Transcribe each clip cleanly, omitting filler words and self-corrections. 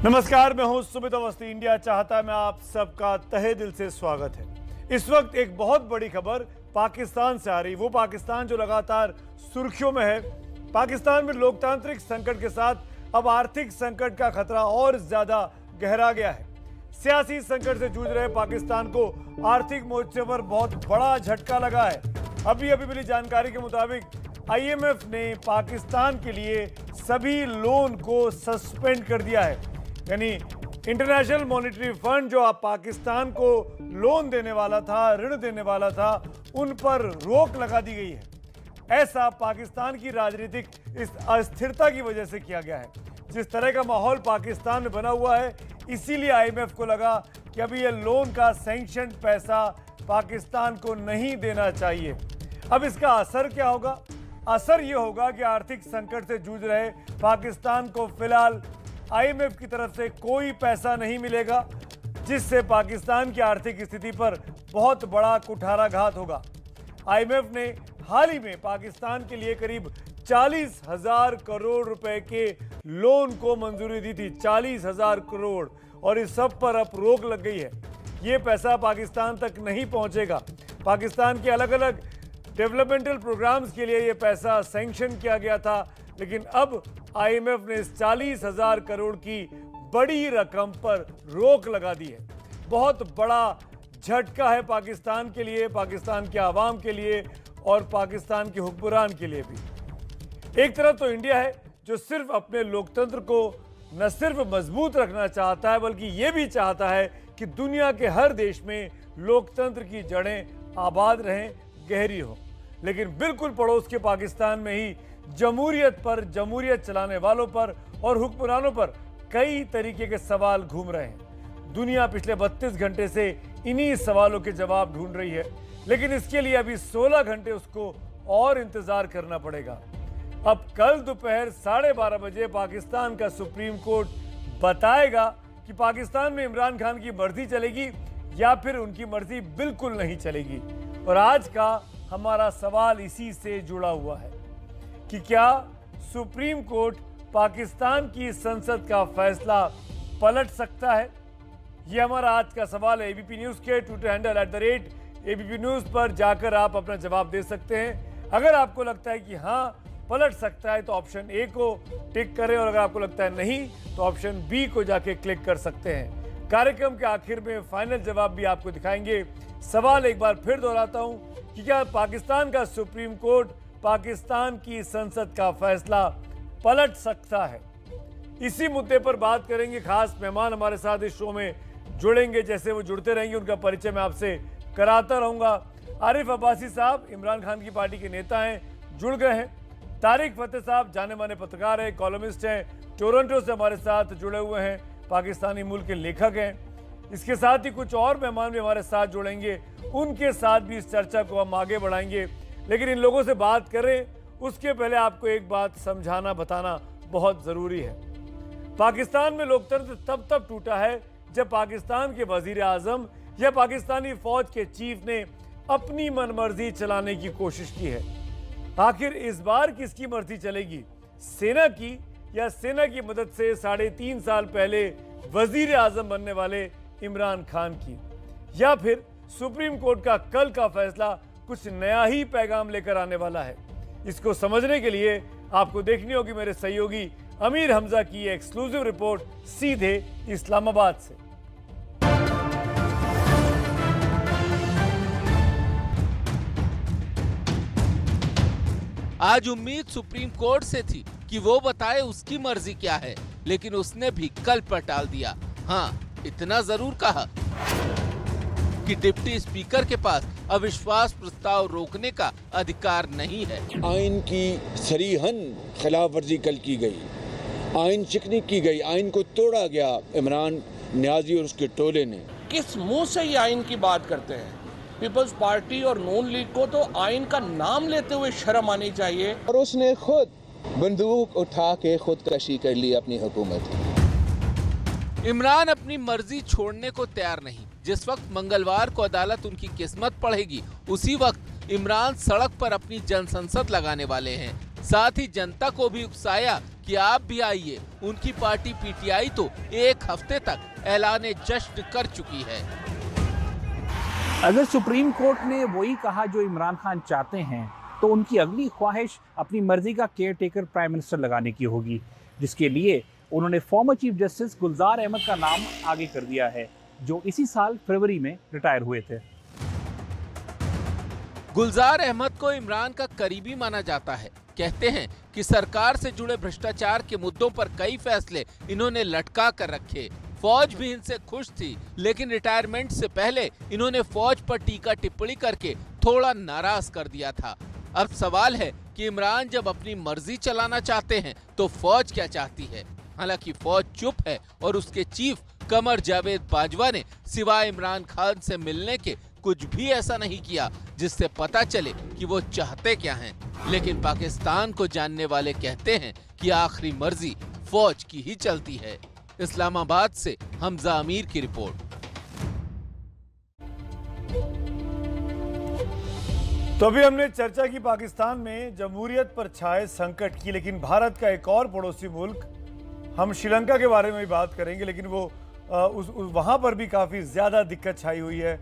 नमस्कार, मैं हूं सुमित अवस्थी। इंडिया चाहता में आप सबका तहे दिल से स्वागत है। इस वक्त एक बहुत बड़ी खबर पाकिस्तान से आ रही, वो पाकिस्तान जो लगातार सुर्खियों में है। पाकिस्तान में लोकतांत्रिक संकट के साथ अब आर्थिक संकट का खतरा और ज्यादा गहरा गया है। सियासी संकट से जूझ रहे पाकिस्तान को आर्थिक मोर्चे पर बहुत बड़ा झटका लगा है। अभी मिली जानकारी के मुताबिक IMF ने पाकिस्तान के लिए सभी लोन को सस्पेंड कर दिया है। यानी इंटरनेशनल मॉनेटरी फंड जो आप पाकिस्तान को लोन देने वाला था, ऋण देने वाला था, उन पर रोक लगा दी गई है। ऐसा पाकिस्तान की राजनीतिक इस अस्थिरता की वजह से किया गया है। जिस तरह का माहौल पाकिस्तान में बना हुआ है, इसीलिए IMF को लगा कि अभी ये लोन का सैंक्शन पैसा पाकिस्तान को नहीं देना चाहिए। अब इसका असर क्या होगा? असर ये होगा कि आर्थिक संकट से जूझ रहे पाकिस्तान को फिलहाल IMF की तरफ से कोई पैसा नहीं मिलेगा, जिससे पाकिस्तान की आर्थिक स्थिति पर बहुत बड़ा कुठाराघात होगा। IMF ने हाल ही में पाकिस्तान के लिए करीब 40,000 करोड़ रुपए के लोन को मंजूरी दी थी। 40,000 करोड़, और इस सब पर अब रोक लग गई है। ये पैसा पाकिस्तान तक नहीं पहुंचेगा। पाकिस्तान के अलग अलग डेवलपमेंटल प्रोग्राम्स के लिए ये पैसा सैंक्शन किया गया था, लेकिन अब IMF ने इस 40,000 करोड़ की बड़ी रकम पर रोक लगा दी है। बहुत बड़ा झटका है पाकिस्तान के लिए, पाकिस्तान के आवाम के लिए और पाकिस्तान के हुक्मरान के लिए भी। एक तरफ तो इंडिया है जो सिर्फ अपने लोकतंत्र को न सिर्फ मजबूत रखना चाहता है, बल्कि ये भी चाहता है कि दुनिया के हर देश में लोकतंत्र की जड़ें आबाद रहें, गहरी हो। लेकिन बिल्कुल पड़ोस के पाकिस्तान में ही जमहूरियत चलाने वालों पर और हुक्मरानों पर कई तरीके के सवाल घूम रहे हैं। दुनिया पिछले 32 घंटे से इन्हीं सवालों के जवाब ढूंढ रही है, लेकिन इसके लिए अभी 16 घंटे उसको और इंतजार करना पड़ेगा। अब कल दोपहर 12:30 बजे पाकिस्तान का सुप्रीम कोर्ट बताएगा कि पाकिस्तान में इमरान खान की मर्जी चलेगी या फिर उनकी मर्जी बिल्कुल नहीं चलेगी। और आज का हमारा सवाल इसी से जुड़ा हुआ है कि क्या सुप्रीम कोर्ट पाकिस्तान की संसद का फैसला पलट सकता है? यह हमारा आज का सवाल है। ABP न्यूज के ट्विटर हैंडल @ABP न्यूज पर जाकर आप अपना जवाब दे सकते हैं। अगर आपको लगता है कि हाँ पलट सकता है तो ऑप्शन A को टिक करें, और अगर आपको लगता है नहीं तो ऑप्शन B को जाके क्लिक कर सकते हैं। कार्यक्रम के आखिर में फाइनल जवाब भी आपको दिखाएंगे। सवाल एक बार फिर दोहराता हूं कि क्या पाकिस्तान का सुप्रीम कोर्ट पाकिस्तान की संसद का फैसला पलट सकता है? इसी मुद्दे पर बात करेंगे। खास मेहमान हमारे साथ इस शो में जुड़ेंगे, जैसे वो जुड़ते रहेंगे उनका परिचय मैं आपसे कराता रहूंगा। आरिफ अब्बासी साहब इमरान खान की पार्टी के नेता हैं, जुड़ गए हैं। तारिक फतेह साहब जाने माने पत्रकार हैं, कॉलमिस्ट हैं, टोरंटो से हमारे साथ जुड़े हुए हैं, पाकिस्तानी मूल के लेखक हैं। इसके साथ ही कुछ और मेहमान भी हमारे साथ जुड़ेंगे, उनके साथ भी इस चर्चा को हम आगे बढ़ाएंगे। लेकिन इन लोगों से बात करें उसके पहले आपको एक बात समझाना बताना बहुत जरूरी है। पाकिस्तान में लोकतंत्र तब टूटा है जब पाकिस्तान के वजीर आजम या पाकिस्तानी फौज के चीफ ने अपनी मनमर्जी चलाने की कोशिश की है। आखिर इस बार किसकी मर्जी चलेगी? सेना की, या सेना की मदद से 3.5 साल पहले वजीर आजम बनने वाले इमरान खान की? या फिर सुप्रीम कोर्ट का कल का फैसला कुछ नया ही पैगाम लेकर आने वाला है? इसको समझने के लिए आपको देखनी होगी मेरे सहयोगी अमीर हमजा की एक्सक्लूसिव रिपोर्ट सीधे इस्लामाबाद से। आज उम्मीद सुप्रीम कोर्ट से थी कि वो बताए उसकी मर्जी क्या है, लेकिन उसने भी कल पर टाल दिया। हाँ, इतना जरूर कहा कि डिप्टी स्पीकर के पास अविश्वास प्रस्ताव रोकने का अधिकार नहीं है। आइन की सरीहन खिलाफ वर्जी कल की गई, आइन शिकनी की गई, आइन को तोड़ा गया इमरान नियाजी और उसके टोले ने। किस मुंह से ये आइन की बात करते हैं? पीपल्स पार्टी और नून लीग को तो आइन का नाम लेते हुए शर्म आनी चाहिए। और उसने खुद बंदूक उठा के खुदकशी कर ली अपनी हुकूमत। इमरान अपनी मर्जी छोड़ने को तैयार नहीं। जिस वक्त मंगलवार को अदालत उनकी किस्मत पढ़ेगी, उसी वक्त इमरान सड़क पर अपनी जनसंसद लगाने वाले हैं। साथ ही जनता को भी उकसाया कि कि आप भी आइए। उनकी पार्टी पीटीआई तो एक हफ्ते तक ऐलान जश्न कर चुकी है। अगर सुप्रीम कोर्ट ने वही कहा जो इमरान खान चाहते हैं तो उनकी अगली ख्वाहिश अपनी मर्जी का केयर टेकर प्राइम मिनिस्टर लगाने की होगी, जिसके लिए उन्होंने फॉर्मर चीफ जस्टिस गुलजार अहमद का नाम आगे कर दिया है, जो इसी साल फरवरी में रिटायर हुए थे। गुलजार अहमद को इमरान का करीबी माना जाता है। कहते हैं कि सरकार से जुड़े भ्रष्टाचार के मुद्दों पर कई फैसले इन्होंने लटका कर रखे। फौज भी इनसे खुश थी, लेकिन रिटायरमेंट से पहले इन्होंने फौज पर टीका टिप्पणी करके थोड़ा नाराज कर दिया था। अब सवाल है कि इमरान जब अपनी मर्जी चलाना चाहते हैं तो फौज क्या चाहती है। हालांकि फौज चुप है और उसके चीफ कमर जावेद बाजवा ने सिवाय इमरान खान से मिलने के कुछ भी ऐसा नहीं किया जिससे पता चले कि वो चाहते क्या हैं। लेकिन पाकिस्तान को जानने वाले कहते हैं कि आखिरी मर्जी फौज की ही चलती है। इस्लामाबाद से हमजा अमीर की रिपोर्ट। तो अभी हमने चर्चा की पाकिस्तान में जमहूरियत पर छाए संकट की, लेकिन भारत का एक और पड़ोसी मुल्क, हम श्रीलंका के बारे में भी बात करेंगे, लेकिन वो वहां पर भी काफी ज्यादा दिक्कत छाई हुई है।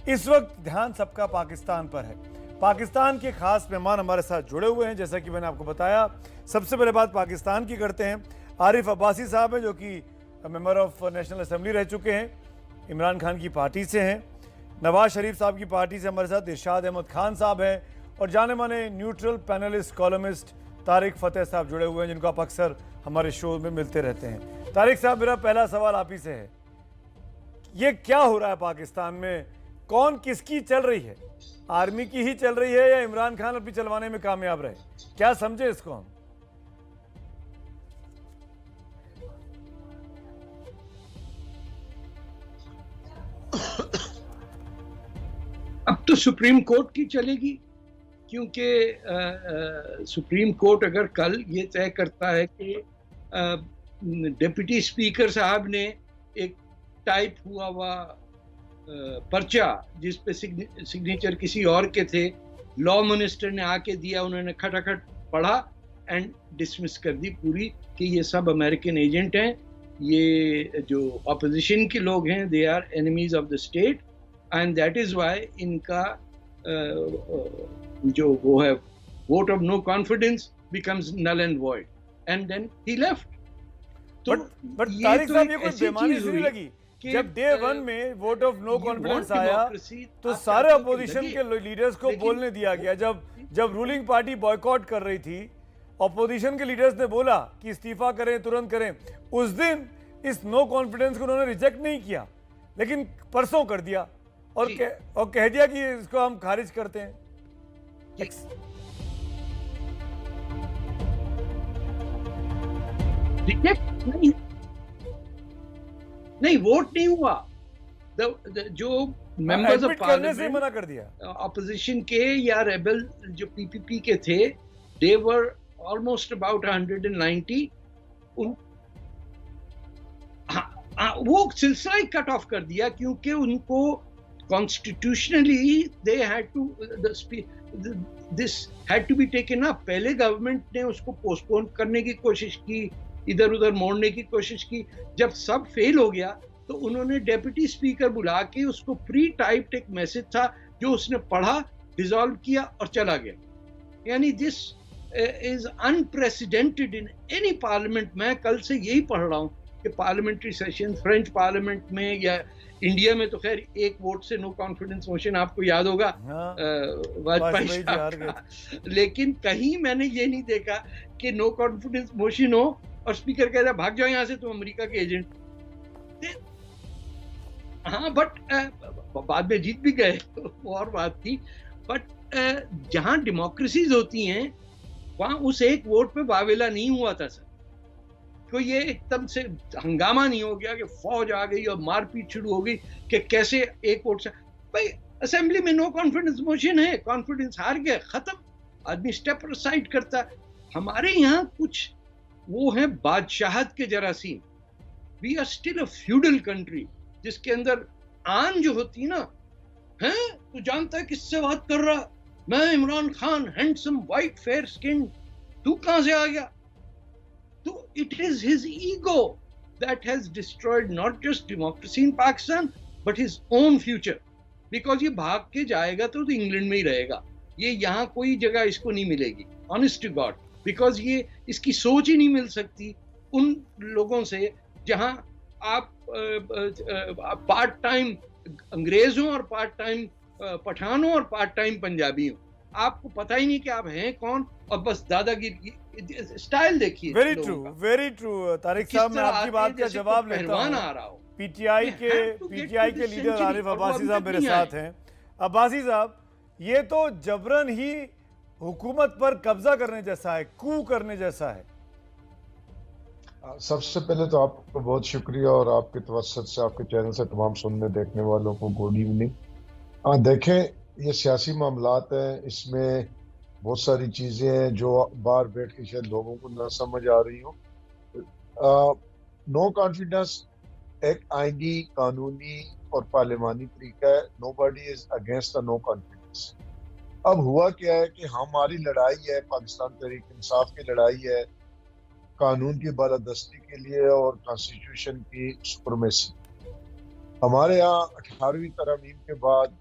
इस वक्त ध्यान सबका पाकिस्तान पर है। पाकिस्तान के खास मेहमान हमारे साथ जुड़े हुए हैं, जैसा कि मैंने आपको बताया। सबसे पहले बात पाकिस्तान की करते हैं। आरिफ अब्बासी साहब हैं, जो कि मेंबर ऑफ नेशनल असेंबली रह चुके हैं, इमरान खान की पार्टी से हैं। नवाज शरीफ साहब की पार्टी से हमारे साथ इरशाद अहमद खान साहब हैं, और जाने माने न्यूट्रल पैनलिस्ट कॉलमिस्ट तारिक फतेह साहब जुड़े हुए हैं, जिनको आप अक्सर हमारे शो में मिलते रहते हैं। तारिक साहब, मेरा पहला सवाल आप ही से है, ये क्या हो रहा है पाकिस्तान में? कौन किसकी चल रही है? आर्मी की ही चल रही है या इमरान खान अपनी चलवाने में कामयाब रहे? क्या समझे इसको हम? अब तो सुप्रीम कोर्ट की चलेगी, क्योंकि सुप्रीम कोर्ट अगर कल ये तय करता है कि डिप्टी स्पीकर साहब ने एक टाइप हुआ हुआ पर्चा जिस पे सिग्नेचर किसी और के थे, लॉ मिनिस्टर ने आके दिया, उन्होंने खटाखट पढ़ा एंड डिसमिस कर दी पूरी कि ये सब अमेरिकन एजेंट हैं, ये जो ऑपोजिशन के लोग हैं, they are enemies of the state, and that is why इनका जो वो है vote of no confidence becomes null and void, and then he left. तो बट तारिक साहब, ये कोई बेमानी सी नहीं लगी? जब डे 1 में वोट ऑफ नो कॉन्फिडेंस आया तो सारे अपोजिशन के लीडर्स को बोलने दिया गया। जब रूलिंग पार्टी बॉयकॉट कर रही थी, अपोजिशन के लीडर्स ने बोला कि इस्तीफा करें, तुरंत करें। उस दिन इस नो कॉन्फिडेंस को उन्होंने रिजेक्ट नहीं किया, लेकिन परसों कर दिया और कह दिया कि इसको हम खारिज करते हैं। नहीं, वोट नहीं हुआ। जो मेंबर्स ऑफ पार्लियामेंट मना कर दिया ऑपोजिशन के या रेबल जो पीपीपी के थे, दे वर ऑलमोस्ट अबाउट 190। वो सिलसिला ही कट ऑफ कर दिया, क्योंकि उनको constitutionally they had to this had to be taken up. पहले गवर्नमेंट ने उसको पोस्टपोन करने की कोशिश की, इधर उधर मोड़ने की कोशिश की। जब सब फेल हो गया तो उन्होंने डेप्यूटी स्पीकर बुला के उसको प्री टाइप्ड एक मैसेज था जो उसने पढ़ा, डिसॉल्व किया और चला गया। यानी this is unprecedented in any parliament. मैं कल से यही पढ़ रहा हूँ कि पार्लियामेंट्री सेशन फ्रेंच पार्लियामेंट में या इंडिया में तो खैर एक वोट से नो कॉन्फिडेंस मोशन आपको याद होगा वाजपेयी साहब का, लेकिन कहीं मैंने ये नहीं देखा कि नो कॉन्फिडेंस मोशन हो और स्पीकर कह रहा भाग जाओ यहाँ से, तुम अमेरिका के एजेंट। हाँ, बट बाद में जीत भी गए, वो और बात थी। बट जहाँ डेमोक्रेसीज होती हैं वहाँ उस एक वोट पे वावेला नहीं हुआ था सर। कोई ये एकदम से हंगामा नहीं हो गया कि फौज आ गई और मारपीट शुरू हो गई कि कैसे एक वोट से। भाई असेंबली में नो कॉन्फिडेंस मोशन है, कॉन्फिडेंस हार गया, खत्म, आदमी स्टेप असाइड करता है। हमारे यहाँ कुछ वो है बादशाहत के जरासीम। We are still a feudal country, जिसके अंदर आन जो होती ना है, तू जानता है किससे बात कर रहा, मैं Imran Khan handsome white fair skin, तू कहां से आ गया? तो it is his ego that has destroyed not just democracy in Pakistan but his own future, because ये भाग के जाएगा तो इंग्लैंड में ही रहेगा, ये यहाँ कोई जगह इसको नहीं मिलेगी, ऑनेस्ट टू गॉड, बिकॉज ये इसकी सोच ही नहीं मिल सकती उन लोगों से जहां आप पार्ट टाइम अंग्रेज हो और पार्ट टाइम पठान हो और पार्ट टाइम पंजाबी हो, आपको पता ही नहीं कि आप हैं कौन, और बस दादागिरी स्टाइल देखिए। वेरी ट्रू तारिक साहब, मैं आपकी बात का जवाब लेता हूं। आ रहा हो। पीटीआई के लीडर आरिफ अब्बासी साहब मेरे साथ हैं। अब्बासी साहब, ये तो जबरन ही हुकूमत पर कब्जा करने जैसा है, कू करने जैसा है। सबसे पहले तो आपको बहुत शुक्रिया और आपके तवज्जुह से, आपके चैनल से तमाम सुनने देखने वालों को गुड इवनिंग। देखें, ये सियासी मामलात हैं, इसमें बहुत सारी चीज़ें हैं जो बाहर बैठ के शायद लोगों को ना समझ आ रही हो। नो कॉन्फिडेंस एक आईनी, कानूनी और पार्लिमानी तरीका है। Nobody is against the no confidence. अब हुआ क्या है कि हमारी लड़ाई है, पाकिस्तान तहरीक इंसाफ की लड़ाई है कानून की बालादस्ती के लिए और कॉन्स्टिट्यूशन की सुपरमेसी। हमारे यहाँ 18वीं तरमीम के बाद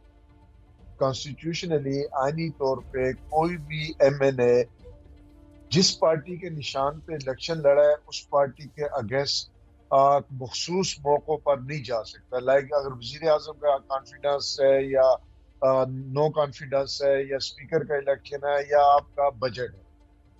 कॉन्स्टिट्यूशनली आईनी तौर पे कोई भी एमएनए जिस पार्टी के निशान पे इलेक्शन लड़ा है उस पार्टी के अगेंस्ट मखसूस मौकों पर नहीं जा सकता। लाइक अगर वजीर आजम का कॉन्फिडेंस है या नो कॉन्फिडेंस है या स्पीकर का इलेक्शन है या आपका बजट है,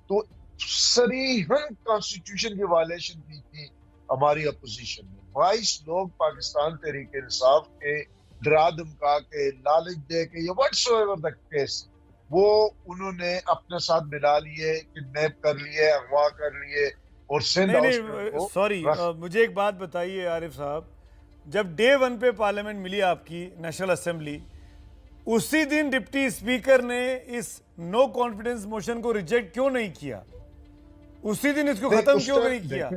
तो सरीहन कॉन्स्टिट्यूशन की वायलेशन की थी हमारी अपोजिशन ने। 22 लोग पाकिस्तान तहरीक इंसाफ के डरा धमका के, लालच दे के, या व्हाटसोएवर द केस, वो उन्होंने अपने साथ मिला लिए, किडनैप कर लिए, अगवा कर लिए और सॉरी, मुझे एक बात बताइए आरिफ साहब, जब डे 1 पे पार्लियामेंट मिली आपकी नेशनल असेंबली, उसी दिन डिप्टी स्पीकर ने इस नो कॉन्फिडेंस मोशन को रिजेक्ट क्यों नहीं किया? उसी दिन इसको खत्म क्यों नहीं किया?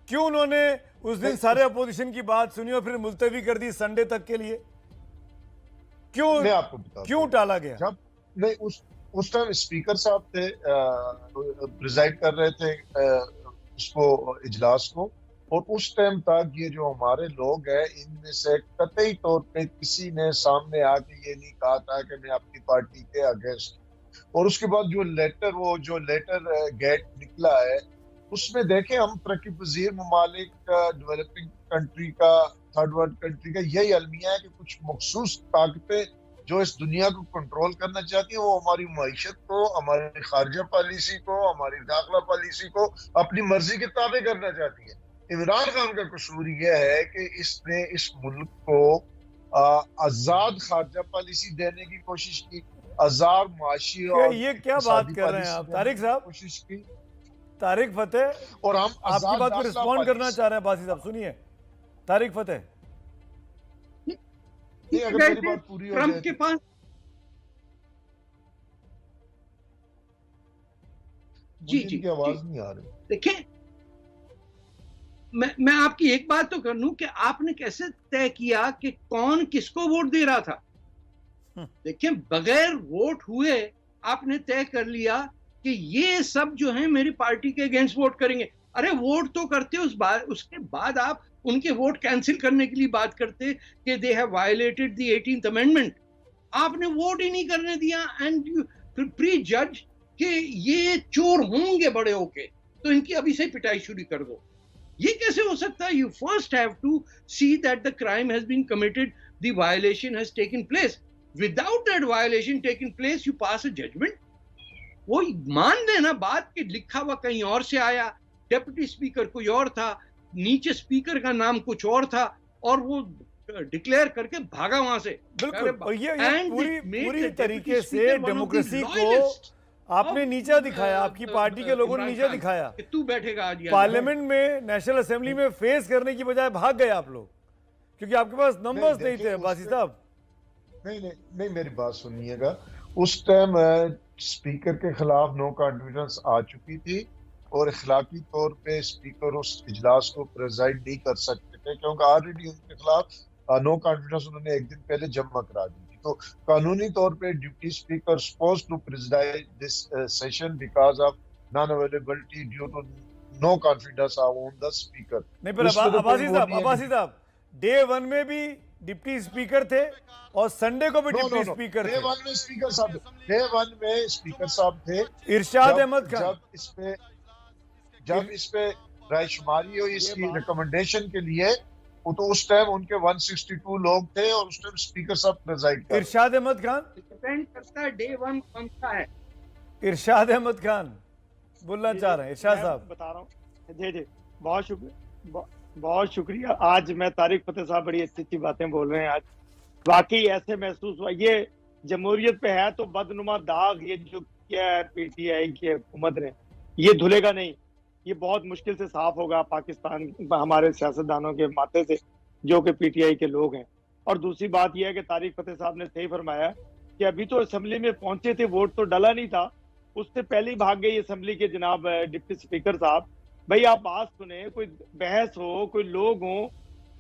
क्यों उन्होंने उस दिन सारे अपोजिशन की बात सुनी और फिर मुलतवी कर दी संडे तक के लिए? क्यों टाला गया? जब नहीं, उस टाइम स्पीकर साहब थे, प्रिजाइड कर रहे थे उसको, इजलास को, और उस टाइम तक ये जो हमारे लोग हैं इनमें से कतई तौर पे किसी ने सामने आके ये नहीं कहा था कि मैं अपनी पार्टी के अगेंस्ट। और उसके बाद जो लेटर गेट निकला है उसमें देखें, हम तरक्की पजीर ममालिक, डेवलपिंग कंट्री का, थर्ड वर्ल्ड कंट्री का यही अलमिया है कि कुछ मखसूस ताकतें जो इस दुनिया को कंट्रोल करना चाहती है वो हमारी मईशत को, हमारी खारजा पॉलिसी को, हमारी दाखिला पॉलिसी को अपनी मर्जी के ताबे करना चाहती है। इमरान खान का कसूर यह है कि इसने इस मुल्क को आजाद खारजा पॉलिसी देने की कोशिश की, आजाद माशी और ये क्या बात कर रहे हैं आप तारिक साहब? कोशिश की तारिक फतेह, और हम आपकी बात पर रिस्पॉन्ड करना चाह रहे हैं। बासी साहब सुनिए, तारिक फतेह, अगर मेरी बात पूरी हो ट्रंप के पास जी आवाज नहीं आ रही। देखें, मैं आपकी एक बात तो कर लूं कि आपने कैसे तय किया कि कौन किसको वोट दे रहा था? देखिए, बगैर वोट हुए आपने तय कर लिया कि ये सब जो है मेरी पार्टी के अगेंस्ट वोट करेंगे। अरे वोट तो करते उसके बाद आप उनके वोट कैंसिल करने के लिए बात करते कि they have violated the 18th amendment. आपने वोट ही नहीं करने दिया एंड यू प्री जज कि ये चोर होंगे बड़े होके, तो इनकी अभी से पिटाई शुरू कर दो। ये कैसे हो सकता है? You first have to see that the crime has been committed, the violation has taken place. Without that violation taken place you pass a judgement. वो मान लेना बात कि लिखा हुआ कहीं और से आया, डेप्यूटी स्पीकर कोई और था, नीचे स्पीकर का नाम कुछ और था, और वो डिक्लेयर करके भागा वहां से। बिल्कुल, ये पूरी तरीके से डेमोक्रेसी को आपने नीचा दिखाया, आपकी पार्टी के लोगों ने नीचा दिखाया। तू बैठेगा आज पार्लियामेंट में, नेशनल असेंबली में फेस करने की बजाय भाग गए आप लोग, क्योंकि आपके पास नंबर्स नहीं थे। बासी साहब, नहीं, मेरी बात सुनिएगा। उस टाइम स्पीकर के खिलाफ नो कॉन्फिडेंस आ चुकी थी और इखलाकी तौर पे स्पीकर उस इजलास को प्रेजाइड नहीं कर सकते थे, क्योंकि ऑलरेडी उनके खिलाफ नो कॉन्फिडेंस उन्होंने एक दिन पहले जमा करा दी थी। तो तो कानूनी तौर पे deputy speaker suppose to preside this session because of non availability due to no confidence on the speaker. नहीं, पर अब्बासी साहब डे 1 में भी डिप्टी स्पीकर थे और संडे को भी डिप्टी स्पीकर थे। डे 1 में स्पीकर साहब थे इरशाद अहमद खान। जब इस पे रायशुमारी हुई इसकी रिकमेंडेशन के लिए, तो उस टाइम उनके 162 लोग थे और उस टाइम स्पीकर साहब प्रेजाइड कर। इरशाद अहमद खान डिपेंड करता है डे 1 कौन सा है। इरशाद अहमद खान बोलना चाह रहे हैं। इरशाद साहब बता रहा हूँ। जी बहुत शुक्रिया। आज मैं तारिक फतेह साहब बड़ी अच्छी बातें बोल रहे हैं। आज वाकई ऐसे महसूस हुआ ये जमहूरियत पे है तो बदनुमा दाग ये जो किया है पीटीआई की हुकूमत ने, ये धुलेगा नहीं। ये बहुत मुश्किल से साफ होगा पाकिस्तान हमारे सियासतदानों के माथे से जो कि पीटीआई के लोग हैं। और दूसरी बात यह है कि तारिक फतेह साहब ने सही फरमाया कि अभी तो असेंबली में पहुंचे थे, वोट तो डला नहीं था, उससे पहले ही भाग गई असेंबली के जनाब डिप्टी स्पीकर साहब। भाई आप बात सुने, कोई बहस हो, कोई लोग हो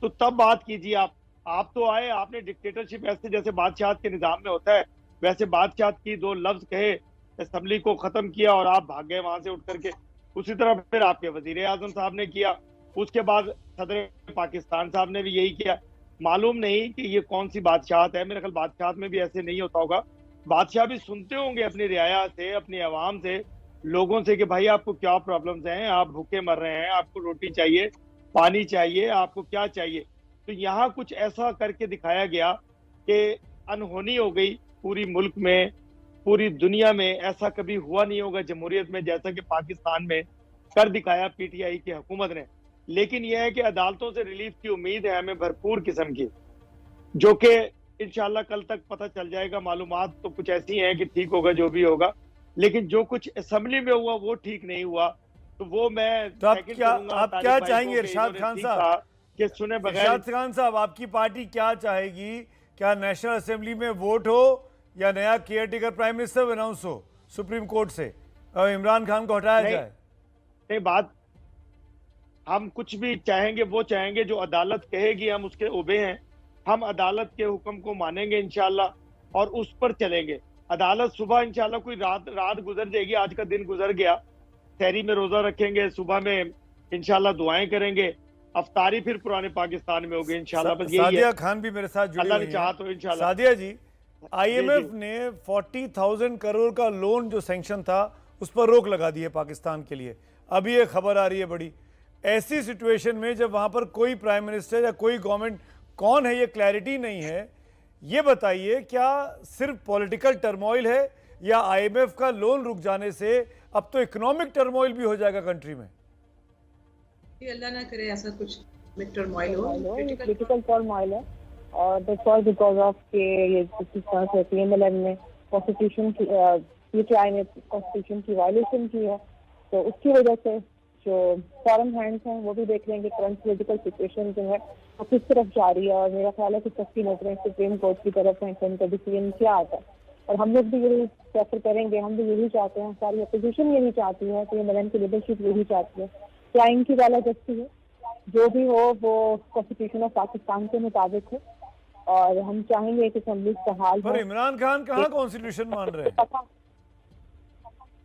तो तब बात कीजिए। आप तो आए, आपने डिक्टेटरशिप ऐसे जैसे बादशाह के निजाम में होता है वैसे बादशाह की 2 लफ्ज कहे, असेंबली को खत्म किया और आप भाग गए वहां से उठ करके। उसी तरह फिर आपके वजीर आजम साहब ने किया, उसके बाद सदर पाकिस्तान साहब ने भी यही किया। मालूम नहीं कि ये कौन सी बादशाहत है। मेरे ख्याल बादशाहत में भी ऐसे नहीं होता होगा। बादशाह भी सुनते होंगे अपनी रियाया से, अपनी आवाम से, लोगों से कि भाई आपको क्या प्रॉब्लम्स हैं, आप भूखे मर रहे हैं, आपको रोटी चाहिए, पानी चाहिए, आपको क्या चाहिए। तो यहाँ कुछ ऐसा करके दिखाया गया कि अनहोनी हो गई पूरी मुल्क में, पूरी दुनिया में। ऐसा कभी हुआ नहीं होगा जमहूरियत में जैसा कि पाकिस्तान में कर दिखाया पीटीआई की हुकूमत ने। लेकिन यह है कि अदालतों से रिलीफ की उम्मीद है हमें भरपूर किस्म की, जो कि इंशाल्लाह कल तक पता चल जाएगा। मालूमात तो कुछ ऐसी हैं कि ठीक होगा जो भी होगा, लेकिन जो कुछ असेंबली में हुआ वो ठीक नहीं हुआ। तो वो मैं तो आप क्या चाहेंगे इरशाद खान साहब कि सुने बगैर। इरशाद खान साहब आपकी पार्टी क्या चाहेगी? क्या नेशनल असेंबली में वोट हो या नया care taker prime minister announce हो सुप्रीम कोर्ट से और इमरान खान को हटाया जाए? नहीं, बात हम कुछ भी चाहेंगे वो चाहेंगे जो अदालत कहेगी हम उसके उबे हैं। हम अदालत के हुक्म को मानेंगे इंशाल्लाह और उस पर चलेंगे। अदालत सुबह इंशाल्लाह कोई रात गुजर जाएगी, आज का दिन गुजर गया, सहरी में रोजा रखेंगे, सुबह में इंशाल्लाह दुआएं करेंगे, अफ्तारी फिर पुराने पाकिस्तान में होगी इंशाल्लाह। बस यही है। सादिया खान भी मेरे साथ जुड़ी अल्लाह ने हुई चाहा हैं। तो इंशाल्लाह। सादिया जी, आईएमएफ ने 40,000 करोड़ का लोन जो सैंक्शन था उस पर रोक लगा दी है पाकिस्तान के लिए। अभी ये खबर आ रही है बड़ी, ऐसी सिचुएशन में जब वहां पर कोई प्राइम मिनिस्टर या कोई गवर्नमेंट कौन है ये क्लैरिटी नहीं है, ये बताइए क्या सिर्फ पॉलिटिकल टर्मोइल है या आईएमएफ का लोन रुक जाने से अब तो इकोनॉमिक टर्मोइल भी हो जाएगा कंट्री में? अल्लाह ना करे ऐसा कुछ टर्मोइल हो, पॉलिटिकल टर्मोइल है और दैट्स ऑल बिकॉज ऑफ के ये जिस तरह से पीएमएलएन ने कॉन्स्टिट्यूशन की पीटीआई ने कॉन्स्टिट्यूशन की वायलेशन की है, तो उसकी वजह से जो फॉरेन हैंड्स हैं वो भी देख रहे हैं कि करंट पॉलिटिकल सिचुएशन जो है वो किस तरफ जा रही है। और मेरा ख्याल है कि सख्ती नजरें सुप्रीम कोर्ट की तरफ है कि उनका डिसीजन क्या आता है। और हम लोग भी यही प्रेफर करेंगे, हम भी यही चाहते हैं, सारी अपोजिशन यही चाहती है, पीएमएलएन की लीडरशिप यही चाहती है कि आइन की वाला जस्ती है, जो भी हो वो कॉन्स्टिट्यूशन ऑफ पाकिस्तान के मुताबिक है। और हम चाहेंगे कि असेंबली का हाल। पर इमरान खान कहाँ कॉन्स्टिट्यूशन मान रहे हैं?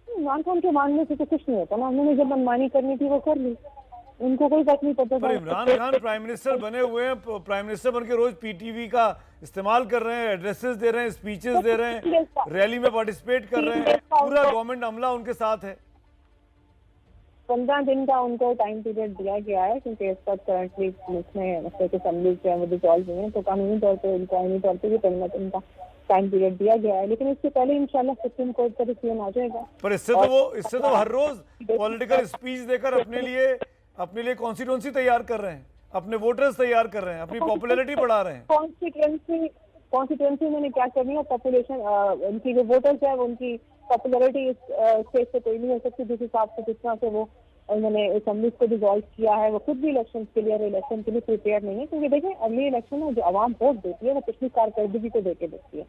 इमरान खान के मानने से तो कुछ नहीं होता ना, उन्होंने जब मनमानी करनी थी वो कर ली, उनको कोई बात नहीं पता। पर इमरान खान प्राइम मिनिस्टर बने हुए हैं, प्राइम मिनिस्टर बनके रोज पीटीवी का इस्तेमाल कर रहे हैं, एड्रेसेस दे रहे हैं, स्पीचेस दे रहे हैं, रैली में पार्टिसिपेट कर रहे हैं, पूरा गवर्नमेंट अमला उनके साथ है। 15 दिन का उनको टाइम पीरियड दिया गया है क्योंकि इस वक्त करंटली उसमें असेंबली जो है वो डिसॉल्व हुई है, तो कानूनी तौर पर उनको आईनी तौर पर भी 15 दिन का टाइम पीरियड दिया गया है। लेकिन इससे पहले इंशाल्लाह सुप्रीम कोर्ट का डिसीजन आ जाएगा। पर इससे तो हर रोज पॉलिटिकल स्पीच देकर अपने लिए कॉन्स्टिट्यूंसी तैयार कर रहे हैं, अपने वोटर्स तैयार कर रहे हैं, अपनी पॉपुलैरिटी बढ़ा रहे हैं। कॉन्स्टिट्यूंसी उन्होंने क्या करनी है, पॉपुलेशन उनकी जो वोटर्स है उनकी पॉपुलैरिटी इस स्टेज से कोई नहीं हो सकती जिस हिसाब से जिस तरह से वो उन्होंने असेंबली को डिसॉल्व किया है। वो खुद भी इलेक्शन के लिए इलेक्शन के लिए प्रिपेयर नहीं है, क्योंकि देखिए अगली इलेक्शन में जो आवाम वोट देती है वो पिछली कारकर्दगी को देकर देखती है।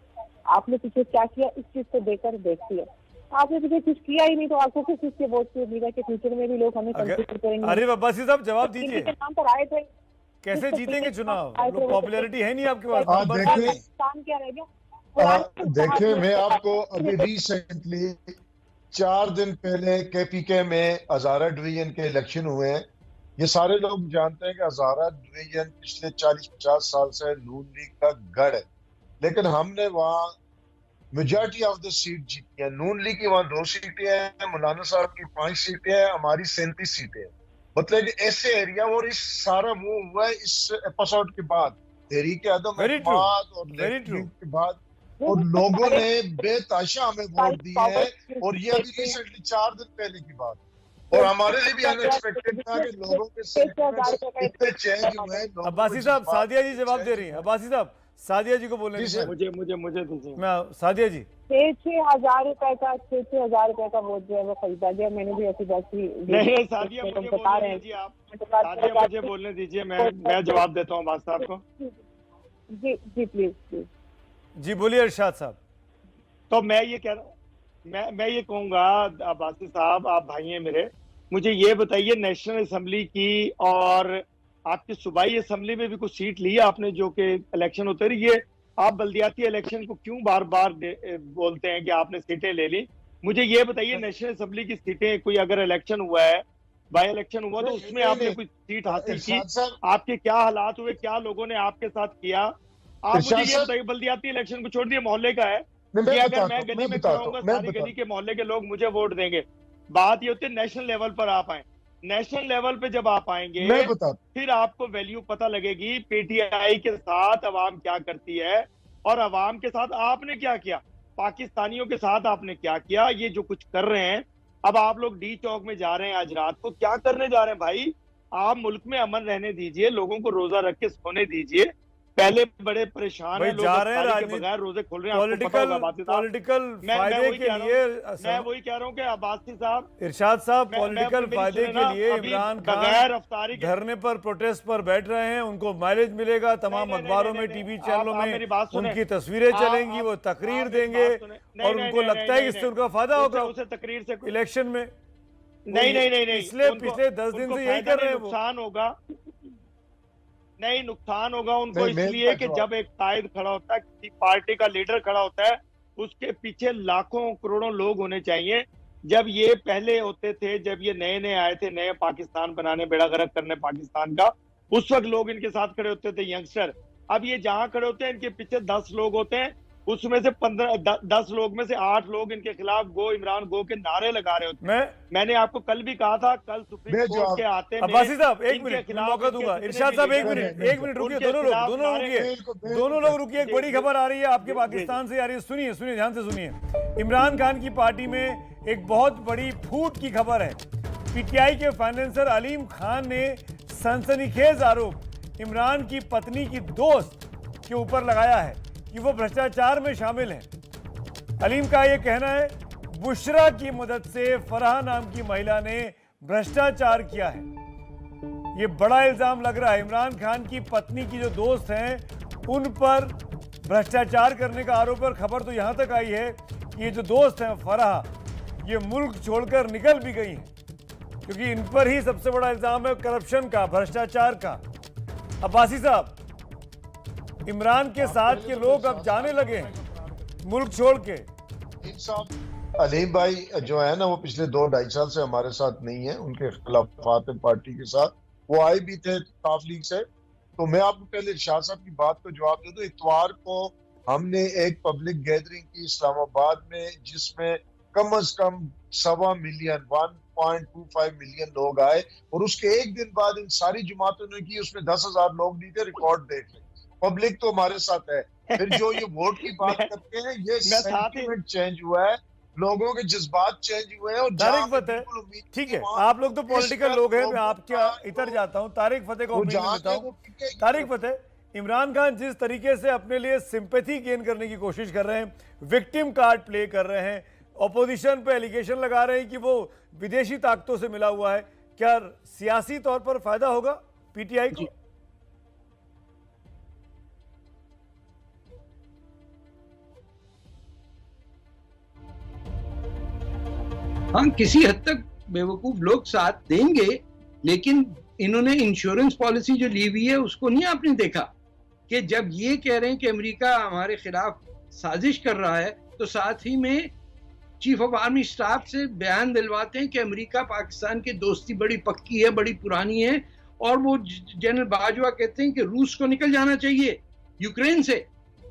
आपने पीछे क्या किया इस चीज को देकर देखती है। आपने पीछे कुछ किया ही नहीं तो आपको किस चीज के वोट की उम्मीद है कि फ्यूचर में भी लोग हमें कंसिडर करेंगे। अरे अब्बासी साहब जवाब दीजिए, नाम पर आए थे, कैसे जीतेंगे चुनाव? पॉपुलैरिटी है नहीं आपके पास, काम क्या रह गया? देखिए, मैं आपको अभी रिसेंटली 4 दिन पहले KPK में हजारा डिवीजन के इलेक्शन हुए हैं। ये सारे लोग जानते हैं कि हजारा डिवीजन पिछले 40-50 साल से नून लीग का गढ़ है, लेकिन हमने वहाँ मेजॉरिटी ऑफ द सीट जीती है। नून लीग की वहाँ 2 सीटें हैं, मौलाना साहब की 5 सीटें हैं, हमारी 37 सीटें हैं। मतलब ऐसे एरिया, और इस सारा वो हुआ है इस एपिसोड के बाद, तहरीक आदम और के बाद, और लोगों ने बेताशा हमें वोट दिए हैं। और ये अभी रिसेंटली 4 दिन पहले की बात, और हमारे लिए भी अनएक्सपेक्टेड था कि लोगों के इतने चेंज हुए हैं। अब्बासी साहब, सादिया जी जवाब दे रही हैं। अब्बासी साहब, सादिया जी को बोलने दीजिए। मुझे दीजिए। मैं सादिया जी, 6,000 रुपए का 6,000 रुपए का वोट जो है वो खरीदा गया। मैंने भी ऐसी बात की नहीं। सादिया मुझे बोलने दीजिए, आप सादिया मुझे बोलने दीजिए, मैं जवाब देता हूँ अब्बास साहब को। जी प्लीज। जी बोलिए इरशाद साहब। तो मैं ये कह रहा हूँ, मैं ये कहूँगा अब्बासी साहब, आप भाई हैं मेरे, मुझे ये बताइए नेशनल असेंबली की और आपकी सूबाई असेंबली में भी कुछ सीट ली है आपने, जो कि इलेक्शन होते रही, ये आप बल्दियाती इलेक्शन को क्यों बार बार बोलते हैं कि आपने सीटें ले ली? मुझे ये बताइए नेशनल असेंबली की सीटें, कोई अगर इलेक्शन हुआ है, बाई इलेक्शन हुआ, तो उसमें आपने कुछ सीट हासिल की, आपके क्या हालात हुए, क्या लोगों ने आपके साथ किया? आप मुझे ये बताइए, बल्दियाती इलेक्शन को छोड़ दिए, मोहल्ले का है कि अगर मैं गली में खड़ा होऊंगा, सारी गली के मोहल्ले के लोग मुझे वोट देंगे। बात ये होती है नेशनल लेवल पर आप आए। नेशनल लेवल पे जब आप आएंगे फिर आपको वैल्यू पता लगेगी पीटीआई के साथ अवाम क्या करती है और अवाम के साथ आपने क्या किया, पाकिस्तानियों के साथ आपने क्या किया। ये जो कुछ कर रहे हैं, अब आप लोग डी चौक में जा रहे हैं आज रात को, क्या करने जा रहे हैं भाई? आप मुल्क में अमन रहने दीजिए, लोगों को रोजा रख के सोने दीजिए। पहले बड़े परेशान हैं लोग, जा रहे हैं बगैर रोजे खोल रहे हैं। पॉलिटिकल फायदे के लिए, मैं वही कह रहा हूँ कि अब्बासी साहब, इरशाद साहब, पॉलिटिकल फायदे के लिए इमरान खान धरने पर, प्रोटेस्ट पर बैठ रहे हैं। उनको माइलेज मिलेगा, तमाम अखबारों में, टीवी चैनलों में उनकी तस्वीरें चलेंगी, वो तकरीर देंगे और उनको लगता है कि इससे उनका फायदा होगा तकरीर से इलेक्शन में। नहीं, इसलिए पिछले 10 दिन से यही कर रहे हैं। नुकसान होगा, नहीं नुकसान होगा उनको, इसलिए कि जब एक कायद खड़ा होता है, किसी पार्टी का लीडर खड़ा होता है, उसके पीछे लाखों करोड़ों लोग होने चाहिए। जब ये पहले होते थे, जब ये नए नए आए थे, नए पाकिस्तान बनाने, बेड़ा गर्क करने पाकिस्तान का, उस वक्त लोग इनके साथ खड़े होते थे, यंगस्टर। अब ये जहां खड़े होते हैं, इनके पीछे 10 लोग होते हैं, उसमें से 10 लोग में से 8 लोग इनके खिलाफ गो इमरान गो के नारे लगा रहे होते हैं। मैंने आपको कल भी कहा था, कल सुप्रीम कोर्ट के आते अब्बासी साहब, एक मिनट मौका दूंगा। इरशाद साहब, एक मिनट रुकिए, दोनों लोग रुकिए। एक बड़ी खबर आ रही है आपके पाकिस्तान से आ रही है, सुनिए ध्यान से सुनिए। इमरान खान की पार्टी में एक बहुत बड़ी फूट की खबर है। पीटीआई के फाइनेंसर अलीम खान ने सनसनीखेज आरोप इमरान की पत्नी की दोस्त के ऊपर लगाया है कि वो भ्रष्टाचार में शामिल हैं। अलीम का ये कहना है, बुशरा की मदद से फराह नाम की महिला ने भ्रष्टाचार किया है। ये बड़ा इल्जाम लग रहा है। इमरान खान की पत्नी की जो दोस्त हैं, उन पर भ्रष्टाचार करने का आरोप है। खबर तो यहां तक आई है कि ये जो दोस्त हैं फराह, ये मुल्क छोड़कर निकल भी गई हैं, क्योंकि इन पर ही सबसे बड़ा इल्जाम है करप्शन का, भ्रष्टाचार का। अब्बासी साहब, इमरान के साथ के लोग अब जाने लगे हैं मुल्क छोड़ के। अलीम भाई जो है ना, वो पिछले 2-2.5 साल से हमारे साथ नहीं है, उनके खिलाफात पार्टी के साथ। वो आए भी थे काफ लीग से। तो मैं आपको पहले इरशाद साहब की बात को जवाब दे दूं। इतवार को हमने एक पब्लिक गैदरिंग की इस्लामाबाद में, जिसमें कम से कम 1.25 मिलियन 1.25 मिलियन लोग आए, और उसके एक दिन बाद इन सारी जमातों ने की, उसमें 10,000 लोग नहीं थे। रिकॉर्ड देख लें, पब्लिक तो हमारे साथ है। फिर जो ये वोट की बात करते हैं, ये सेंटिमेंट चेंज हुआ है, लोगों के जज्बात चेंज हुए हैं। और तारिक फतेह, ठीक है, आप लोग तो पॉलिटिकल लोग हैं, मैं आपके इधर जाता हूं। तारिक फतेह को देता हूं। तारिक फतेह, इमरान खान जिस तरीके से अपने लिए सिंपैथी गेन करने की कोशिश कर रहे हैं, विक्टिम कार्ड प्ले कर रहे हैं, ऑपोजिशन पे एलिगेशन लगा रहे हैं कि वो विदेशी ताकतों से मिला हुआ है, क्या सियासी तौर पर फायदा होगा पीटीआई को? हाँ, किसी हद तक बेवकूफ लोग साथ देंगे, लेकिन इन्होंने इंश्योरेंस पॉलिसी जो ली हुई है उसको नहीं आपने देखा कि जब ये कह रहे हैं कि अमेरिका हमारे खिलाफ साजिश कर रहा है तो साथ ही में चीफ ऑफ आर्मी स्टाफ से बयान दिलवाते हैं कि अमेरिका पाकिस्तान की दोस्ती बड़ी पक्की है, बड़ी पुरानी है, और वो जनरल बाजवा कहते हैं कि रूस को निकल जाना चाहिए यूक्रेन से।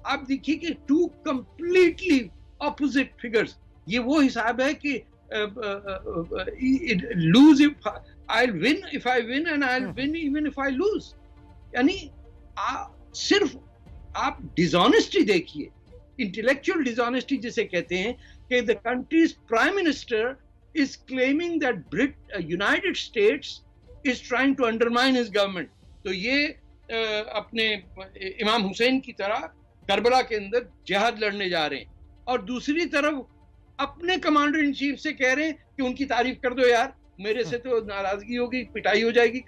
आप देखिए कि टू कंप्लीटली ऑपोजिट फिगर्स। ये वो हिसाब है कि loose if I win, if I win and I win even if I lose. यानी सिर्फ आप डिसऑनेस्टी देखिए, इंटेलेक्चुअल डिसऑनेस्टी जिसे कहते हैं, कि the country's prime minister is claiming that United States is trying to undermine his government. तो ये अपने इमाम हुसैन की तरह करबला के अंदर जिहाद लड़ने जा रहे हैं, और दूसरी तरफ अपने कमांडर इन चीफ से कह रहे हैं कि उनकी तारीफ कर दो यार, मेरे से तो नाराजगी होगी, पिटाई हो जाएगी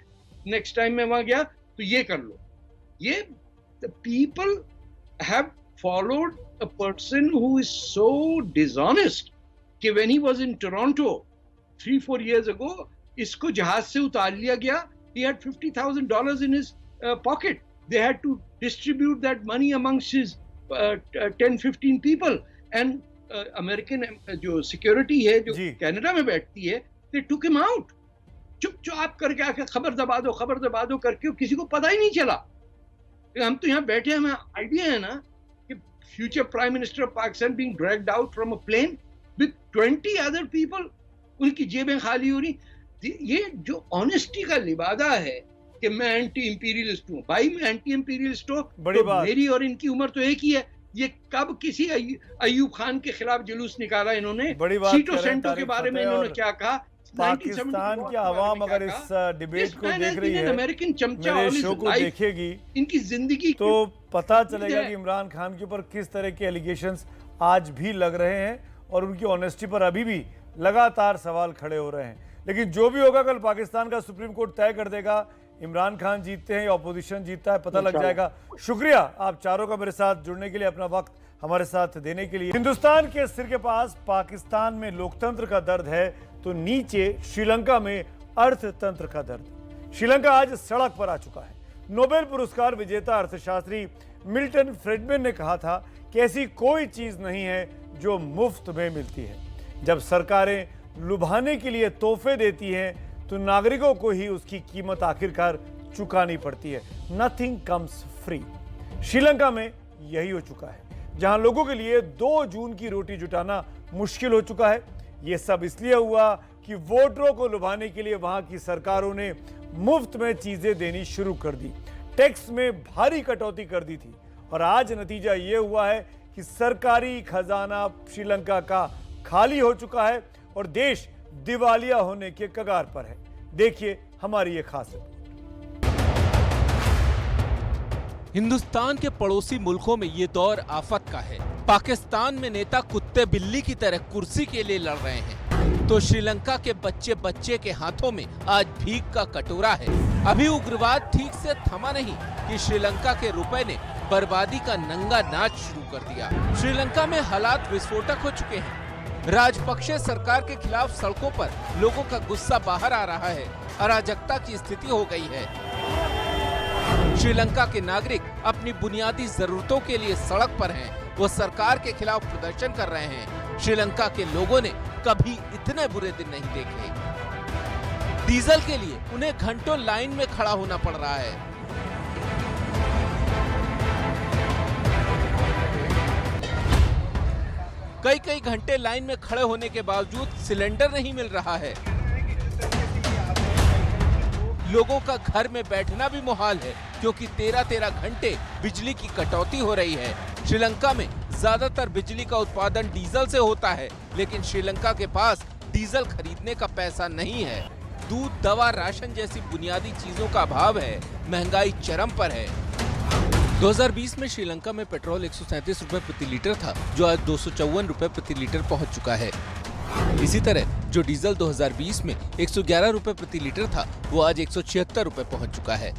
नेक्स्ट टाइम मैं वहां गया तो ये कर लो। ये the people have followed a person who is so dishonest कि when he was in Toronto 3-4 years ago, इसको जहाज से उतार लिया गया। he had $50,000 in his pocket. They had to distribute that money amongst his 10-15 people, and American जो security है जो कनाडा में बैठती है, they took him out. चुपचाप करके आके खबर दबा दो करके किसी को पता ही नहीं चला। हम तो यहाँ बैठे, हमें आइडिया है ना कि future prime minister of Pakistan being dragged out from a plane with 20 other people, उनकी जेबें खाली हो रही। ये जो ऑनेस्टी का लिबादा है कि मैं एंटी इंपीरियलिस्ट हूँ, भाई मैं एंटी इंपीरियलिस्ट हूँ तो मेरी और इनकी उम्र तो एक ही है। ये कब किसी अयूब खान के खिलाफ जुलूस निकाला इन्होंने, सीटो सेंटो के बारे में इन्होंने क्या कहा। पाकिस्तान की आवाम अगर इस डिबेट को देख रही है, अमेरिकन चमचा मेरे शो को देखेगी, इनकी जिंदगी तो पता चलेगा कि इमरान खान के ऊपर किस तरह के एलिगेशंस आज भी लग रहे हैं और उनकी ऑनेस्टी पर अभी भी लगातार सवाल खड़े हो रहे हैं। लेकिन जो भी होगा, कल पाकिस्तान का सुप्रीम कोर्ट तय कर देगा इमरान खान जीतते हैं या अपोजिशन जीतता है, पता लग जाएगा। शुक्रिया आप चारों का मेरे साथ जुड़ने के लिए, अपना वक्त हमारे साथ देने के लिए। हिंदुस्तान के सिर के पास पाकिस्तान में लोकतंत्र का दर्द है तो नीचे श्रीलंका में अर्थतंत्र का दर्द। श्रीलंका आज सड़क पर आ चुका है। नोबेल पुरस्कार विजेता अर्थशास्त्री मिल्टन फ्रीडमैन ने कहा था कि ऐसी कोई चीज नहीं है जो मुफ्त में मिलती है। जब सरकारें लुभाने के लिए तोहफे देती हैं तो नागरिकों को ही उसकी कीमत आखिरकार चुकानी पड़ती है। Nothing comes free. श्रीलंका में यही हो चुका है, जहां लोगों के लिए 2 जून की रोटी जुटाना मुश्किल हो चुका है। यह सब इसलिए हुआ कि वोटरों को लुभाने के लिए वहां की सरकारों ने मुफ्त में चीजें देनी शुरू कर दी, टैक्स में भारी कटौती कर दी थी, और आज नतीजा यह हुआ है कि सरकारी खजाना श्रीलंका का खाली हो चुका है और देश दिवालिया होने के कगार पर है। देखिए हमारी ये खास रिपोर्ट। हिंदुस्तान के पड़ोसी मुल्कों में ये दौर आफत का है। पाकिस्तान में नेता कुत्ते बिल्ली की तरह कुर्सी के लिए लड़ रहे हैं, तो श्रीलंका के बच्चे के हाथों में आज भीख का कटोरा है। अभी उग्रवाद ठीक से थमा नहीं कि श्रीलंका के रुपए ने बर्बादी का नंगा नाच शुरू कर दिया। श्रीलंका में हालात विस्फोटक हो चुके हैं। राजपक्षे सरकार के खिलाफ सड़कों पर लोगों का गुस्सा बाहर आ रहा है। अराजकता की स्थिति हो गई है। श्रीलंका के नागरिक अपनी बुनियादी जरूरतों के लिए सड़क पर हैं। वो सरकार के खिलाफ प्रदर्शन कर रहे हैं। श्रीलंका के लोगों ने कभी इतने बुरे दिन नहीं देखे। डीजल के लिए उन्हें घंटों लाइन में खड़ा होना पड़ रहा है। कई घंटे लाइन में खड़े होने के बावजूद सिलेंडर नहीं मिल रहा है। लोगों का घर में बैठना भी मुहाल है, क्योंकि 13 घंटे बिजली की कटौती हो रही है। श्रीलंका में ज्यादातर बिजली का उत्पादन डीजल से होता है, लेकिन श्रीलंका के पास डीजल खरीदने का पैसा नहीं है। दूध, दवा, राशन जैसी बुनियादी चीजों का अभाव है। महंगाई चरम पर है। 2020 में श्रीलंका में पेट्रोल 137 रुपए प्रति लीटर था, जो आज 254 रुपए प्रति लीटर पहुंच चुका है। इसी तरह जो डीजल 2020 में 111 रुपए प्रति लीटर था, वो आज 176 रुपए पहुंच चुका है।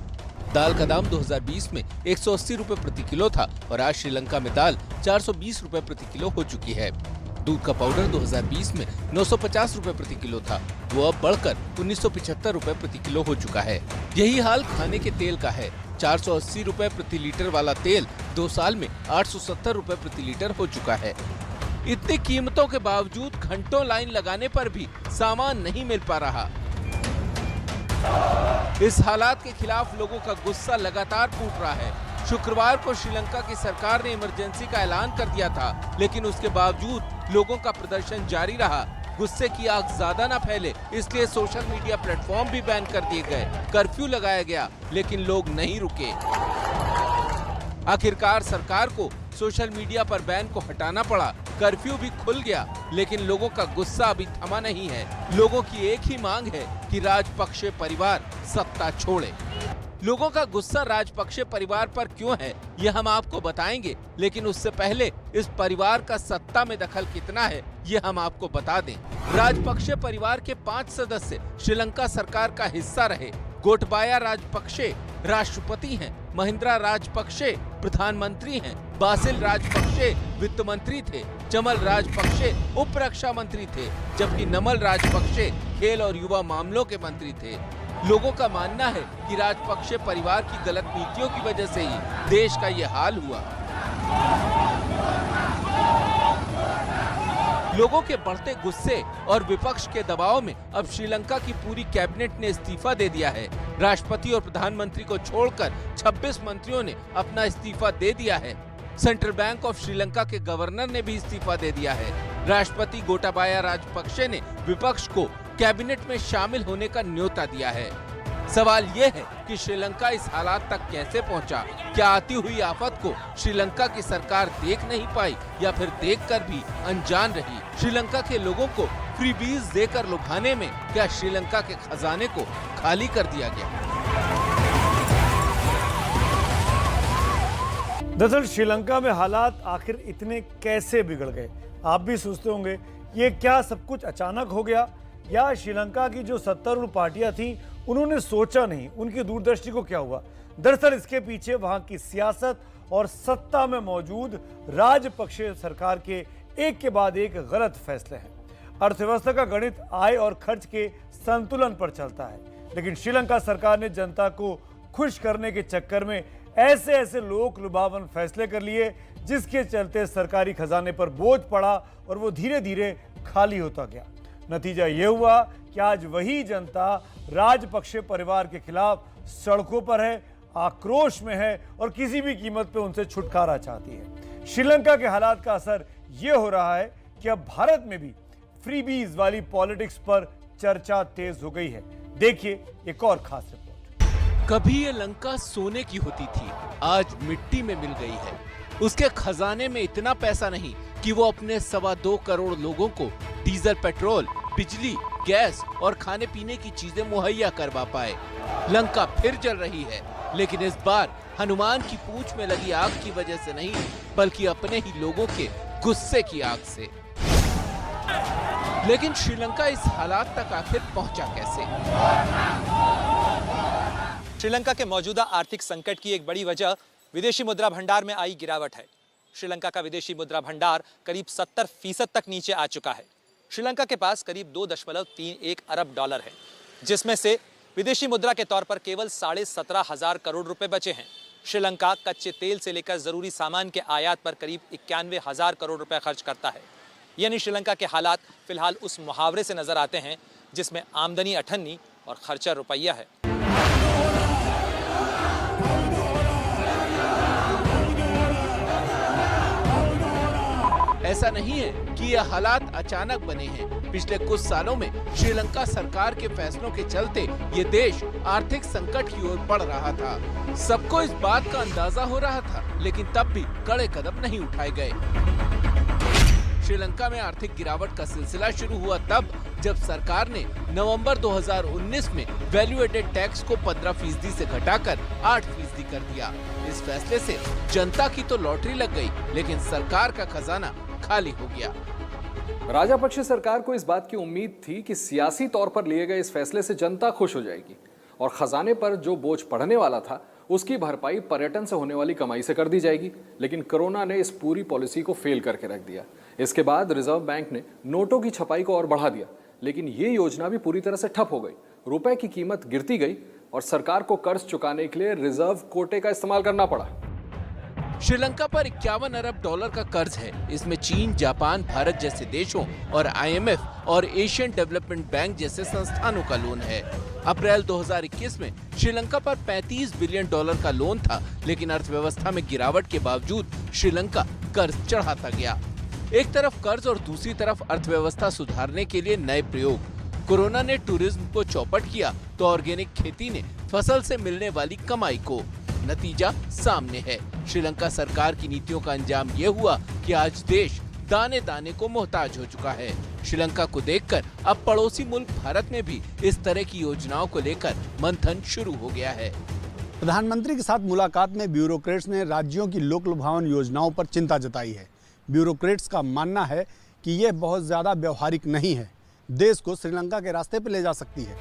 दाल का दाम 2020 में 180 रुपए प्रति किलो था और आज श्रीलंका में दाल 420 रुपए प्रति किलो हो चुकी है। दूध का पाउडर 2020 में 950 रुपए प्रति किलो था, वो अब बढ़कर 1975 रुपए प्रति किलो हो चुका है। यही हाल खाने के तेल का है। 480 रुपए प्रति लीटर वाला तेल 2 साल में 870 रुपए प्रति लीटर हो चुका है। इतनी कीमतों के बावजूद घंटों लाइन लगाने पर भी सामान नहीं मिल पा रहा। इस हालात के खिलाफ लोगों का गुस्सा लगातार फूट रहा है। शुक्रवार को श्रीलंका की सरकार ने इमरजेंसी का ऐलान कर दिया था, लेकिन उसके बावजूद लोगों का प्रदर्शन जारी रहा। गुस्से की आग ज्यादा न फैले, इसलिए सोशल मीडिया प्लेटफॉर्म भी बैन कर दिए गए, कर्फ्यू लगाया गया, लेकिन लोग नहीं रुके। आखिरकार सरकार को सोशल मीडिया पर बैन को हटाना पड़ा, कर्फ्यू भी खुल गया, लेकिन लोगों का गुस्सा अभी थमा नहीं है। लोगों की एक ही मांग है कि राजपक्षे परिवार सत्ता छोड़े। लोगों का गुस्सा राजपक्षे परिवार पर क्यों है, यह हम आपको बताएंगे, लेकिन उससे पहले इस परिवार का सत्ता में दखल कितना है, ये हम आपको बता दें। राजपक्षे परिवार के 5 सदस्य श्रीलंका सरकार का हिस्सा रहे। गोटबाया राजपक्षे राष्ट्रपति हैं, महिंद्रा राजपक्षे प्रधानमंत्री हैं, बासिल राजपक्षे वित्त मंत्री थे, चमल राजपक्षे उप रक्षा मंत्री थे, जबकि नमल राजपक्षे खेल और युवा मामलों के मंत्री थे। लोगों का मानना है कि राजपक्षे परिवार की गलत नीतियों की वजह से ही देश का ये हाल हुआ। लोगों के बढ़ते गुस्से और विपक्ष के दबाव में अब श्रीलंका की पूरी कैबिनेट ने इस्तीफा दे दिया है। राष्ट्रपति और प्रधानमंत्री को छोड़कर 26 मंत्रियों ने अपना इस्तीफा दे दिया है। सेंट्रल बैंक ऑफ श्रीलंका के गवर्नर ने भी इस्तीफा दे दिया है। राष्ट्रपति गोटाबाया राजपक्षे ने विपक्ष को कैबिनेट में शामिल होने का न्योता दिया है। सवाल ये है कि श्रीलंका इस हालात तक कैसे पहुंचा? क्या आती हुई आफत को श्रीलंका की सरकार देख नहीं पाई या फिर देखकर भी अनजान रही? श्रीलंका के लोगों को फ्री बीज देकर लुभाने में क्या श्रीलंका के खजाने को खाली कर दिया गया? दरअसल श्रीलंका में हालात आखिर इतने कैसे बिगड़ गए? आप भी सोचते होंगे ये क्या सब कुछ अचानक हो गया, या श्रीलंका की जो सत्तारूढ़ पार्टियां थी उन्होंने सोचा नहीं, उनकी दूरदृष्टि को क्या हुआ? दरअसल इसके पीछे वहां की सियासत और सत्ता में मौजूद राजपक्षे सरकार के एक के बाद एक गलत फैसले हैं। अर्थव्यवस्था का गणित आय और खर्च के संतुलन पर चलता है, लेकिन श्रीलंका सरकार ने जनता को खुश करने के चक्कर में ऐसे लोक लुभावन फैसले कर लिए, जिसके चलते सरकारी खजाने पर बोझ पड़ा और वो धीरे धीरे खाली होता गया। नतीजा ये हुआ कि आज वही जनता राजपक्षे परिवार के खिलाफ सड़कों पर है, आक्रोश में है और किसी भी कीमत पे उनसे छुटकारा चाहती है। श्रीलंका के हालात का असर ये हो रहा है कि अब भारत में भी फ्रीबीज वाली पॉलिटिक्स पर चर्चा तेज हो गई है। देखिए एक और खास रिपोर्ट। कभी ये लंका सोने की होती थी, आज मिट्टी में मिल गई है। उसके खजाने में इतना पैसा नहीं कि वो अपने 2.25 करोड़ लोगों को डीजल, पेट्रोल, बिजली, गैस और खाने पीने की चीजें मुहैया करवा पाए। लंका फिर जल रही है, लेकिन इस बार हनुमान की पूंछ में लगी आग की वजह से नहीं, बल्कि अपने ही लोगों के गुस्से की आग से। लेकिन श्रीलंका इस हालात तक आखिर पहुंचा कैसे? श्रीलंका के मौजूदा आर्थिक संकट की एक बड़ी वजह विदेशी मुद्रा भंडार में आई गिरावट है। श्रीलंका का विदेशी मुद्रा भंडार करीब 70% तक नीचे आ चुका है। श्रीलंका के पास करीब 2.31 अरब डॉलर है, जिसमें से विदेशी मुद्रा के तौर पर केवल 17,500 करोड़ रुपए बचे हैं। श्रीलंका कच्चे तेल से लेकर जरूरी सामान के आयात पर करीब 91,000 करोड़ रुपए खर्च करता है। यानी श्रीलंका के हालात फिलहाल उस मुहावरे से नजर आते हैं जिसमें आमदनी 98 और खर्चा रुपया है। ऐसा नहीं है कि ये हालात अचानक बने हैं। पिछले कुछ सालों में श्रीलंका सरकार के फैसलों के चलते ये देश आर्थिक संकट की ओर बढ़ रहा था। सबको इस बात का अंदाजा हो रहा था, लेकिन तब भी कड़े कदम नहीं उठाए गए। श्रीलंका में आर्थिक गिरावट का सिलसिला शुरू हुआ तब जब सरकार ने नवंबर 2019 में वैल्यू एडेड टैक्स को 15% से घटाकर 8% कर दिया। इस फैसले से जनता की तो लॉटरी लग गई, लेकिन सरकार का खजाना खाली हो गया। राजापक्षे सरकार को इस बात की उम्मीद थी कि सियासी तौर पर लिए गए इस फैसले से जनता खुश हो जाएगी और खजाने पर जो बोझ पड़ने वाला था उसकी भरपाई पर्यटन से होने वाली कमाई से कर दी जाएगी। लेकिन कोरोना ने इस पूरी पॉलिसी को फेल करके रख दिया। इसके बाद रिजर्व बैंक ने नोटों की छपाई को और बढ़ा दिया, लेकिन ये योजना भी पूरी तरह से ठप हो गई। रुपए की कीमत गिरती गई और सरकार को कर्ज चुकाने के लिए रिजर्व कोटे का इस्तेमाल करना पड़ा। श्रीलंका पर 51 अरब डॉलर का कर्ज है। इसमें चीन, जापान, भारत जैसे देशों और IMF और एशियन डेवलपमेंट बैंक जैसे संस्थानों का लोन है। अप्रैल 2021 में श्रीलंका पर 35 बिलियन डॉलर का लोन था, लेकिन अर्थव्यवस्था में गिरावट के बावजूद श्रीलंका कर्ज चढ़ाता गया। एक तरफ कर्ज और दूसरी तरफ अर्थव्यवस्था सुधारने के लिए नए प्रयोग। कोरोना ने टूरिज्म को चौपट किया तो ऑर्गेनिक खेती ने फसल से मिलने वाली कमाई को। नतीजा सामने है। श्रीलंका सरकार की नीतियों का अंजाम ये हुआ कि आज देश दाने दाने को मोहताज हो चुका है। श्रीलंका को देखकर अब पड़ोसी मुल्क भारत में भी इस तरह की योजनाओं को लेकर मंथन शुरू हो गया है। प्रधानमंत्री के साथ मुलाकात में ब्यूरोक्रेट्स ने राज्यों की लोक लुभावन योजनाओं पर चिंता जताई है। ब्यूरोक्रेट्स का मानना है कि यह बहुत ज्यादा व्यवहारिक नहीं है, देश को श्रीलंका के रास्ते पर ले जा सकती है।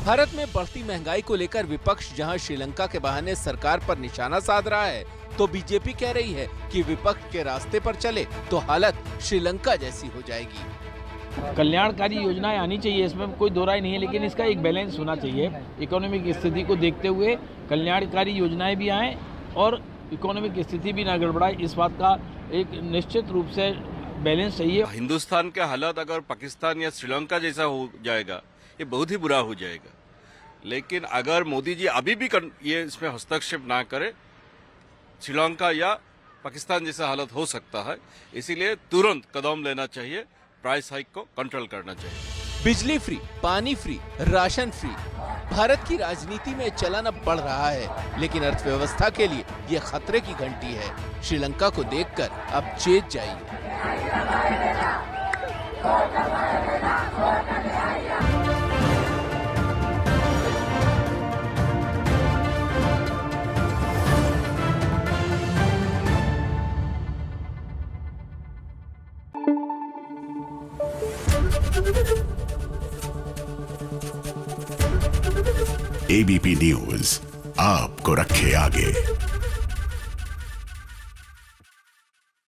भारत में बढ़ती महंगाई को लेकर विपक्ष जहां श्रीलंका के बहाने सरकार पर निशाना साध रहा है, तो बीजेपी कह रही है कि विपक्ष के रास्ते पर चले तो हालत श्रीलंका जैसी हो जाएगी। कल्याणकारी योजनाएं आनी चाहिए, इसमें कोई दो राय नहीं है, लेकिन इसका एक बैलेंस होना चाहिए। इकोनॉमिक स्थिति को देखते हुए कल्याणकारी योजनाएं भी आएँ और इकोनॉमिक स्थिति भी ना गड़बड़ाए, इस बात का एक निश्चित रूप से बैलेंस चाहिए। हिंदुस्तान का हालत अगर पाकिस्तान या श्रीलंका जैसा हो जाएगा, ये बहुत ही बुरा हो जाएगा। लेकिन अगर मोदी जी अभी भी ये इसमें हस्तक्षेप ना करे, श्रीलंका या पाकिस्तान जैसा हालत हो सकता है। इसीलिए तुरंत कदम लेना चाहिए, प्राइस हाइक को कंट्रोल करना चाहिए। बिजली फ्री, पानी फ्री, राशन फ्री, भारत की राजनीति में चलन अब बढ़ रहा है, लेकिन अर्थव्यवस्था के लिए ये खतरे की घंटी है। श्रीलंका को देखकर अब चेत जाइए। ABP न्यूज आपको रखे आगे।